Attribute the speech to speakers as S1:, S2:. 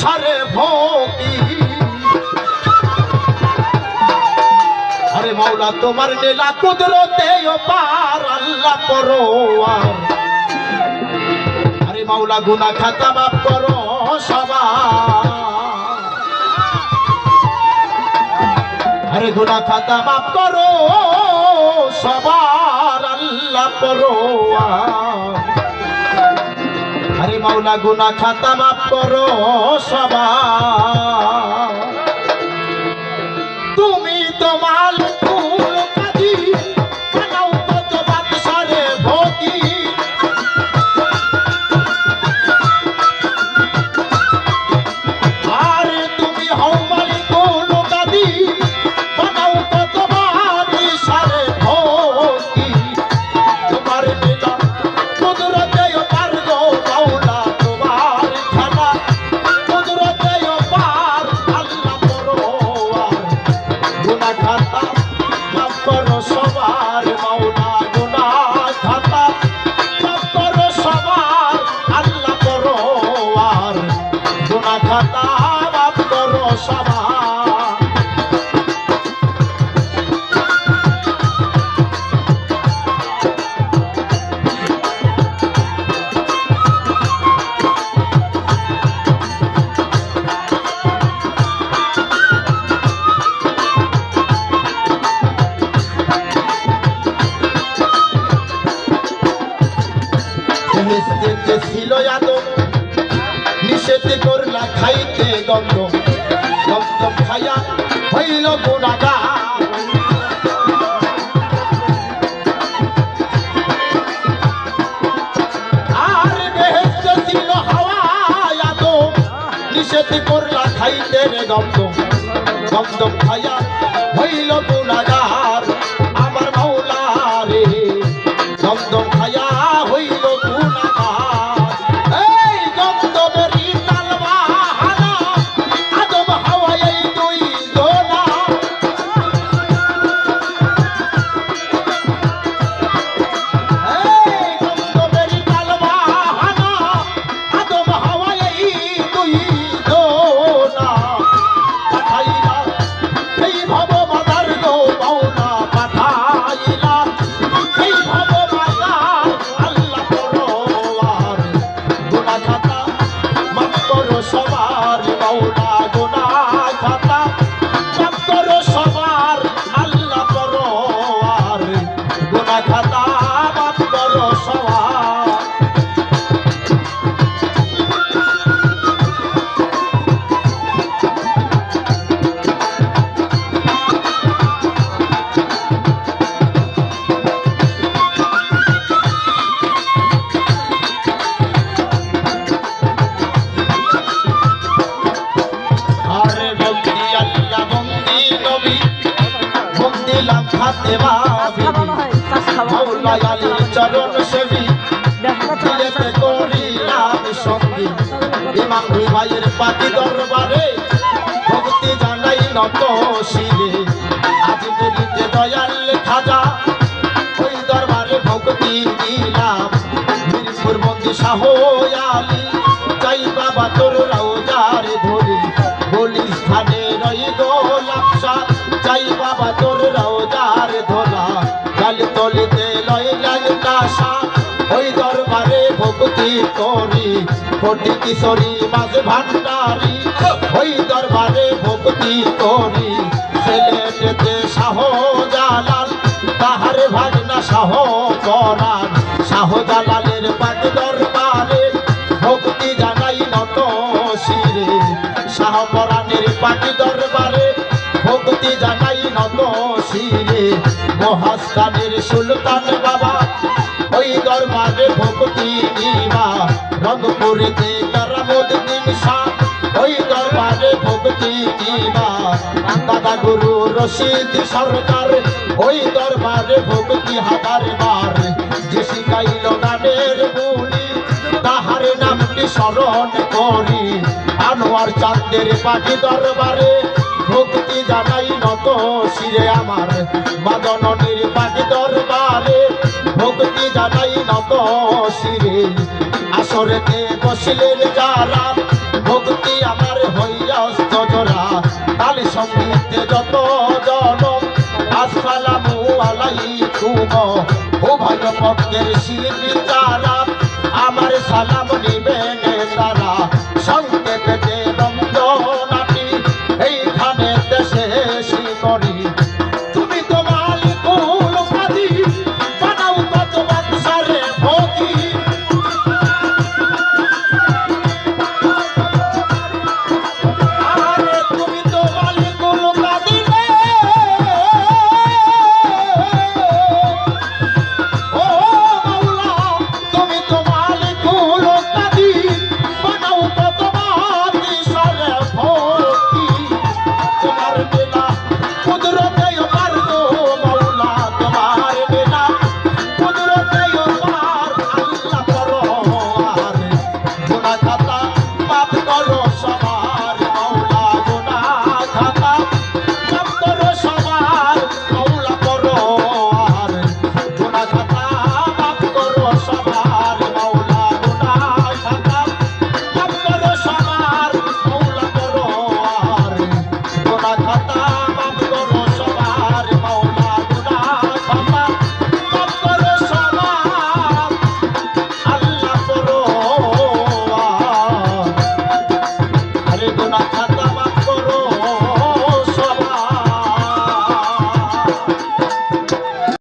S1: সারে ভোগী। আরে মাওলা তোমার নীলা কুদরতে পার আল্লাহ পরোয়ার। আরে মাওলা গুনাহ খাতা মাফ করো সবার। আরে গুনাহ খাতা মাফ করো সবার আল্লাহ পরোয়ার। আরে মাওলা গুনাহ খাতা মাফ করো সবার। তুমি তোমার ফুল কাজী বানাও কত বাদশারে ভোগী। আরে তুমি হও মালিকুল কাজী বানাও কত বাদশারে ভোগী। তোমার নীলা কুদরতে পার গো মাওলা তোমার খেলা কুদরতে পার আল্লাহ পরোয়ার। গুনাহ খাতা মাফ করো সবার মাওলা গুনাহ খাতা মাফ করো সবার আল্লাহ পরোয়ার। গুনাহ খাতা মাফ করো সবার। নিষেধ ছিল আদম নিষেধ করলা খাইতে গন্ধ গন্ধ খাইয়া হইল গুনাহগার। আর বেহেশতে ছিল হাওয়া আদম নিষেধ করলা খাইতে গন্ধ গন্ধ খাইয়া হইল গুনাহগার। আমার মাওলা রে গন্ধ খাইয়া হইল গুনাহগার। এই গন্ধবেরি তালবাহানা আদম হাওয়া এই দুই জনা। এই গন্ধবেরি তালবাহানা আদম হাওয়া এই দুই জনা। পাঠাইলা এই ভব মাদার গো মাওলা পাঠাইলা এই ভব মাদার আল্লাহ পরোয়ার। গুনাহ খাতা মাফ করো সবার মাওলা গুনাহ খাতা মাফ করো সবার আল্লাহ পরোয়ার। গুনাহ খাতা মাফ করো সবার। আরে বন্দি আল্লাহ বন্দি নবী বন্দি লাখাতে মাবি মাওলা আলীর চরণ সেবী দিলেতে করিলাম সঙ্গী। ইমাম ভাইয়ের পাতি দরবারে ভক্তি জানাই নত শিরে। আজ বলিতে দয়াল খাজা ওই দরবারে ভক্তি দিলাম। মিরপুর বন্দি শাহ আলী চাই বাবা তোর রওজার ধরি। বলি স্থানে রই গোলাপসা চাই বাবা তোর রওজার ধরা। গাল তলিতে লয় লাগতাসা ওই দরবারে ভক্তি করি। কোটি কিশোরী মাঝ ভান্ডারি ওই দরবারে ভক্তি করি। সিলেটেতে শাহজালাল তাহার ভাগনা শাহ পরাণ। শাহজালালের পাক দরবারে ভক্তি জানাই নত শিরে। শাহ পরাণের পাক দরবারে ভক্তি জানাই নত শিরে। মহাস্থানের সুলতান বাবা ওই দরবারে ভক্তি নিবা। রংপুরেতে কারামুদ্দিন শাহ ওই দরবারে ভক্তি নিবা। দাদা গুরু রশিদ সরকার ওই দরবারে ভক্তি হাজার বার। যে শিখাইল গানের বুলি তাহার নামটি স্মরণ করি। আনোয়ার চাঁদের পাখি দরবারে ভক্তি জানাই নত শিরে আমার। মাদনের পাখি দরবারে ভক্তি জানাই নত শিরে। আসরতে বসলেন যারা ভক্তি আমার হইয়া জোড়া কাল সঙ্গীতে যত জনম আসসালামু আলাইকুম উভয় পক্ষের শিল্পী যারা আমার সালাম নিবে